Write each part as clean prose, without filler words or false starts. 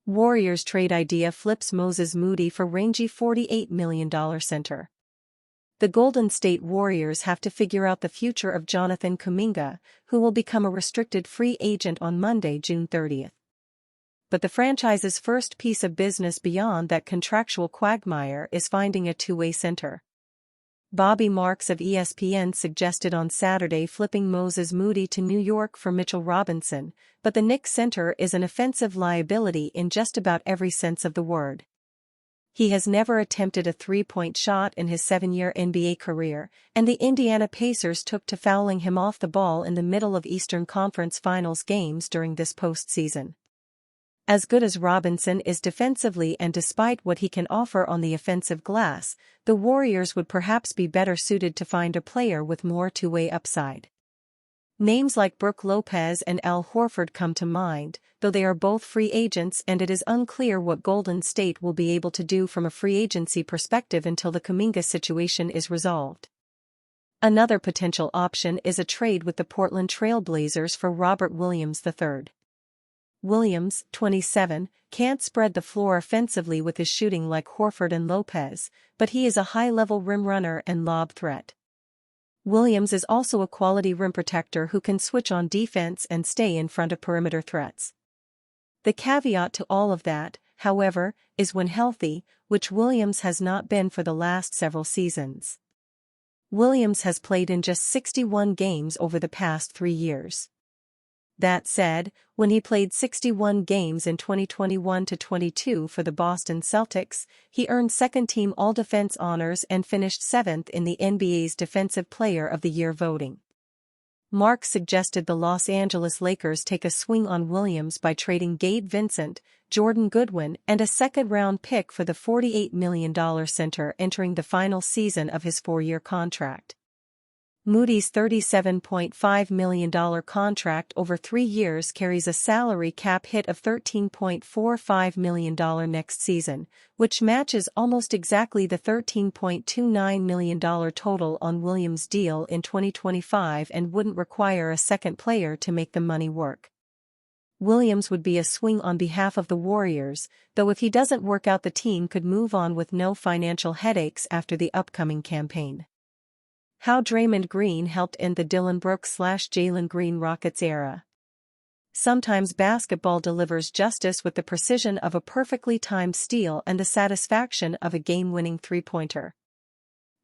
Warriors trade idea flips Moses Moody for rangy $48 million center. The Golden State Warriors have to figure out the future of Jonathan Kuminga, who will become a restricted free agent on Monday, June 30th. But the franchise's first piece of business beyond that contractual quagmire is finding a two-way center. Bobby Marks of ESPN suggested on Saturday flipping Moses Moody to New York for Mitchell Robinson, but the Knicks center is an offensive liability in just about every sense of the word. He has never attempted a three-point shot in his 7-year NBA career, and the Indiana Pacers took to fouling him off the ball in the middle of Eastern Conference Finals games during this postseason. As good as Robinson is defensively and despite what he can offer on the offensive glass, the Warriors would perhaps be better suited to find a player with more two-way upside. Names like Brook Lopez and Al Horford come to mind, though they are both free agents and it is unclear what Golden State will be able to do from a free agency perspective until the Kuminga situation is resolved. Another potential option is a trade with the Portland Trail Blazers for Robert Williams III. Williams, 27, can't spread the floor offensively with his shooting like Horford and Lopez, but he is a high-level rim runner and lob threat. Williams is also a quality rim protector who can switch on defense and stay in front of perimeter threats. The caveat to all of that, however, is when healthy, which Williams has not been for the last several seasons. Williams has played in just 61 games over the past 3 years. That said, when he played 61 games in 2021-22 for the Boston Celtics, he earned second-team All-Defense honors and finished 7th in the NBA's Defensive Player of the Year voting. Mark suggested the Los Angeles Lakers take a swing on Williams by trading Gabe Vincent, Jordan Goodwin, and a second-round pick for the $48 million center entering the final season of his 4-year contract. Moody's $37.5 million contract over 3 years carries a salary cap hit of $13.45 million next season, which matches almost exactly the $13.29 million total on Williams' deal in 2025 and wouldn't require a second player to make the money work. Williams would be a swing on behalf of the Warriors, though if he doesn't work out the team could move on with no financial headaches after the upcoming campaign. How Draymond Green helped end the Dillon Brooks/Jalen Green Rockets era. Sometimes basketball delivers justice with the precision of a perfectly timed steal and the satisfaction of a game-winning three-pointer.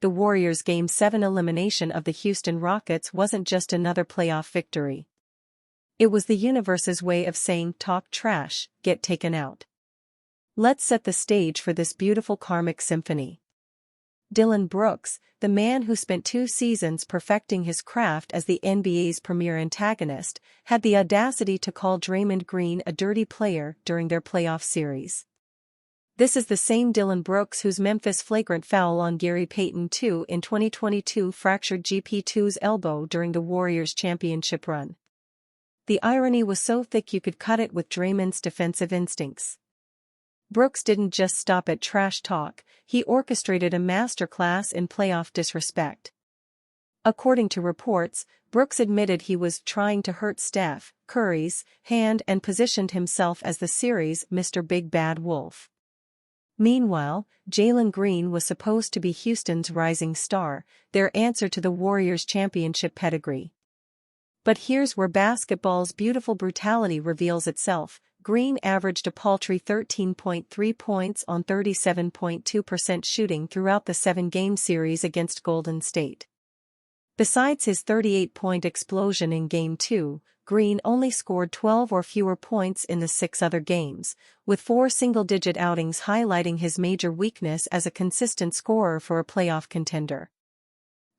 The Warriors' Game 7 elimination of the Houston Rockets wasn't just another playoff victory. It was the universe's way of saying talk trash, get taken out. Let's set the stage for this beautiful karmic symphony. Dillon Brooks, the man who spent 2 seasons perfecting his craft as the NBA's premier antagonist, had the audacity to call Draymond Green a dirty player during their playoff series. This is the same Dillon Brooks whose Memphis flagrant foul on Gary Payton II in 2022 fractured GP2's elbow during the Warriors' championship run. The irony was so thick you could cut it with Draymond's defensive instincts. Brooks didn't just stop at trash talk, he orchestrated a masterclass in playoff disrespect. According to reports, Brooks admitted he was trying to hurt Steph Curry's hand and positioned himself as the series' Mr. Big Bad Wolf. Meanwhile, Jalen Green was supposed to be Houston's rising star, their answer to the Warriors' championship pedigree. But here's where basketball's beautiful brutality reveals itself. Green averaged a paltry 13.3 points on 37.2% shooting throughout the 7-game series against Golden State. Besides his 38-point explosion in Game 2, Green only scored 12 or fewer points in the 6 other games, with 4 single-digit outings highlighting his major weakness as a consistent scorer for a playoff contender.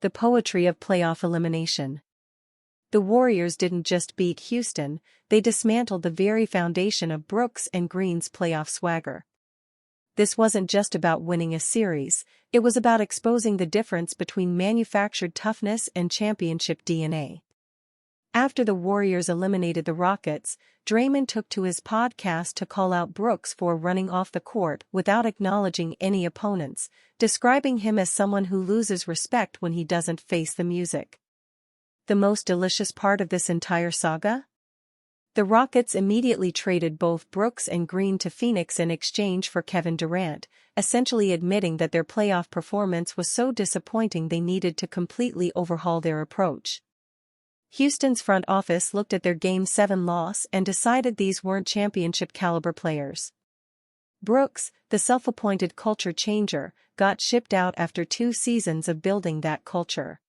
The poetry of playoff elimination. The Warriors didn't just beat Houston, they dismantled the very foundation of Brooks and Green's playoff swagger. This wasn't just about winning a series, it was about exposing the difference between manufactured toughness and championship DNA. After the Warriors eliminated the Rockets, Draymond took to his podcast to call out Brooks for running off the court without acknowledging any opponents, describing him as someone who loses respect when he doesn't face the music. The most delicious part of this entire saga? The Rockets immediately traded both Brooks and Green to Phoenix in exchange for Kevin Durant, essentially admitting that their playoff performance was so disappointing they needed to completely overhaul their approach. Houston's front office looked at their Game 7 loss and decided these weren't championship-caliber players. Brooks, the self-appointed culture changer, got shipped out after 2 seasons of building that culture.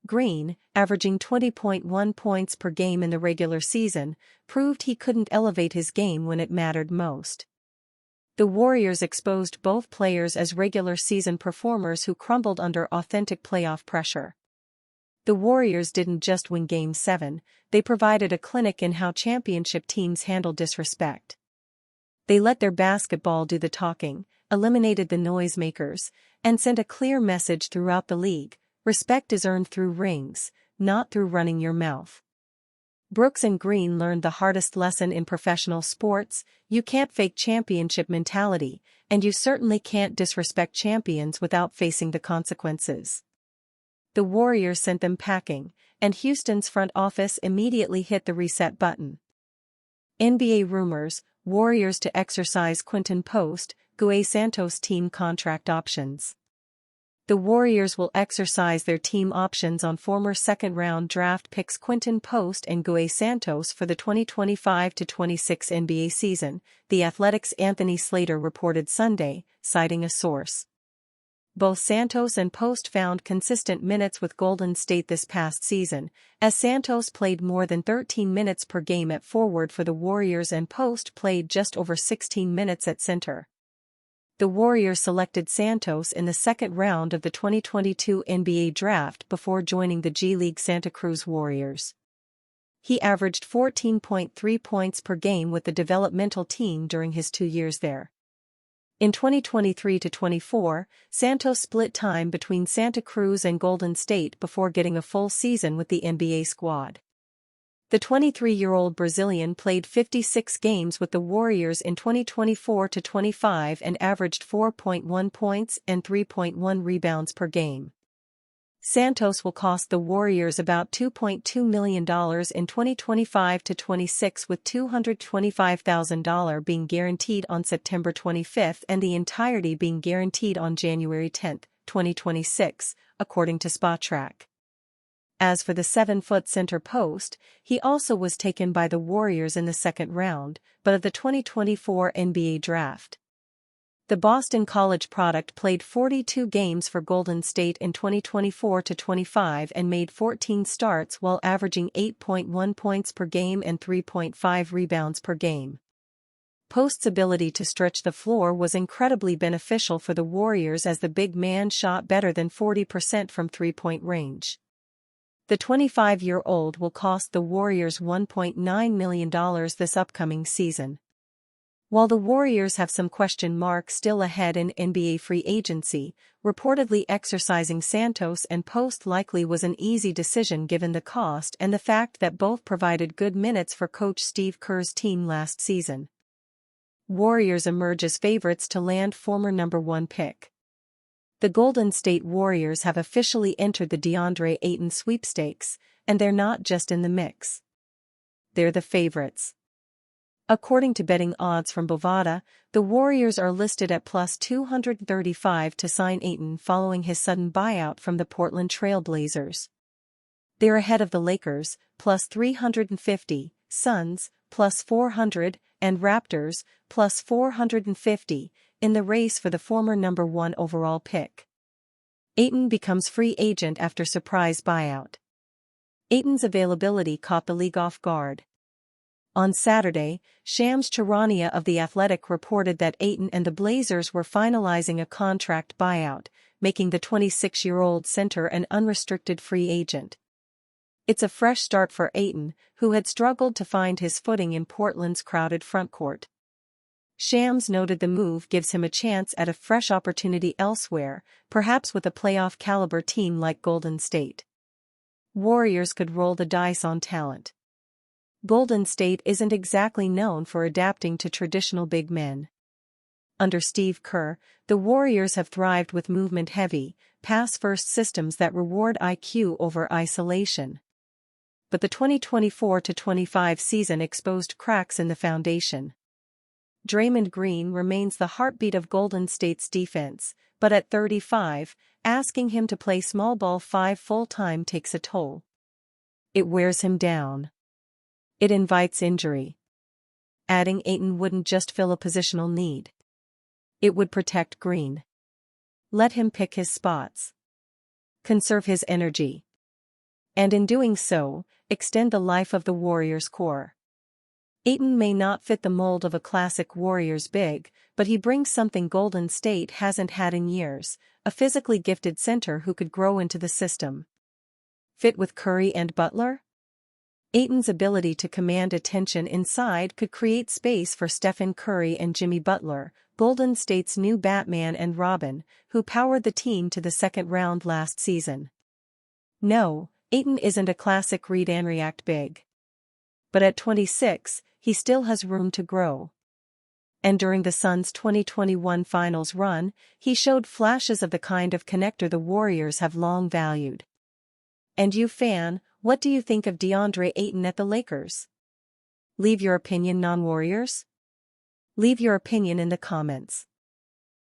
Green, averaging 20.1 points per game in the regular season, proved he couldn't elevate his game when it mattered most. The Warriors exposed both players as regular season performers who crumbled under authentic playoff pressure. The Warriors didn't just win Game 7, they provided a clinic in how championship teams handle disrespect. They let their basketball do the talking, eliminated the noisemakers, and sent a clear message throughout the league: respect is earned through rings, not through running your mouth. Brooks and Green learned the hardest lesson in professional sports: you can't fake championship mentality, and you certainly can't disrespect champions without facing the consequences. The Warriors sent them packing, and Houston's front office immediately hit the reset button. NBA rumors: Warriors to exercise Quinton Post-Santos team contract options. The Warriors will exercise their team options on former second-round draft picks Quinton Post and Santos for the 2025-26 NBA season, The Athletic's Anthony Slater reported Sunday, citing a source. Both Santos and Post found consistent minutes with Golden State this past season, as Santos played more than 13 minutes per game at forward for the Warriors and Post played just over 16 minutes at center. The Warriors selected Santos in the second round of the 2022 NBA draft before joining the G League Santa Cruz Warriors. He averaged 14.3 points per game with the developmental team during his 2 years there. In 2023-24, Santos split time between Santa Cruz and Golden State before getting a full season with the NBA squad. The 23-year-old Brazilian played 56 games with the Warriors in 2024-25 and averaged 4.1 points and 3.1 rebounds per game. Santos will cost the Warriors about $2.2 million in 2025-26, with $225,000 being guaranteed on September 25 and the entirety being guaranteed on January 10, 2026, according to Spotrac. As for the 7-foot center Post, he also was taken by the Warriors in the second round, but of the 2024 NBA draft. The Boston College product played 42 games for Golden State in 2024-25 and made 14 starts while averaging 8.1 points per game and 3.5 rebounds per game. Post's ability to stretch the floor was incredibly beneficial for the Warriors as the big man shot better than 40% from three-point range. The 25-year-old will cost the Warriors $1.9 million this upcoming season. While the Warriors have some question marks still ahead in NBA free agency, reportedly exercising Santos and Post likely was an easy decision given the cost and the fact that both provided good minutes for coach Steve Kerr's team last season. Warriors emerge as favorites to land former number 1 pick. The Golden State Warriors have officially entered the Deandre Ayton sweepstakes, and they're not just in the mix. They're the favorites. According to betting odds from Bovada, the Warriors are listed at plus 235 to sign Ayton following his sudden buyout from the Portland Trail Blazers. They're ahead of the Lakers, plus 350, Suns, plus 400, and Raptors, plus 450, in the race for the former number 1 overall pick. Ayton becomes free agent after surprise buyout. Ayton's availability caught the league off guard. On Saturday, Shams Charania of The Athletic reported that Ayton and the Blazers were finalizing a contract buyout, making the 26-year-old center an unrestricted free agent. It's a fresh start for Ayton, who had struggled to find his footing in Portland's crowded frontcourt. Shams noted the move gives him a chance at a fresh opportunity elsewhere, perhaps with a playoff-caliber team like Golden State. Warriors could roll the dice on talent. Golden State isn't exactly known for adapting to traditional big men. Under Steve Kerr, the Warriors have thrived with movement-heavy, pass-first systems that reward IQ over isolation. but the 2024-25 season exposed cracks in the foundation. Draymond Green remains the heartbeat of Golden State's defense, but at 35, asking him to play small ball 5 full-time takes a toll. It wears him down. It invites injury. Adding Ayton wouldn't just fill a positional need. It would protect Green. Let him pick his spots. Conserve his energy. And in doing so, extend the life of the Warriors' core. Ayton may not fit the mold of a classic Warriors big, but he brings something Golden State hasn't had in years, a physically gifted center who could grow into the system. Fit with Curry and Butler? Ayton's ability to command attention inside could create space for Stephen Curry and Jimmy Butler, Golden State's new Batman and Robin, who powered the team to the second round last season. No, Ayton isn't a classic read and react big. But at 26, he still has room to grow. And during the Suns' 2021 finals run, he showed flashes of the kind of connector the Warriors have long valued. And you fan, what do you think of Deandre Ayton at the Lakers? Leave your opinion, non-Warriors? Leave your opinion in the comments.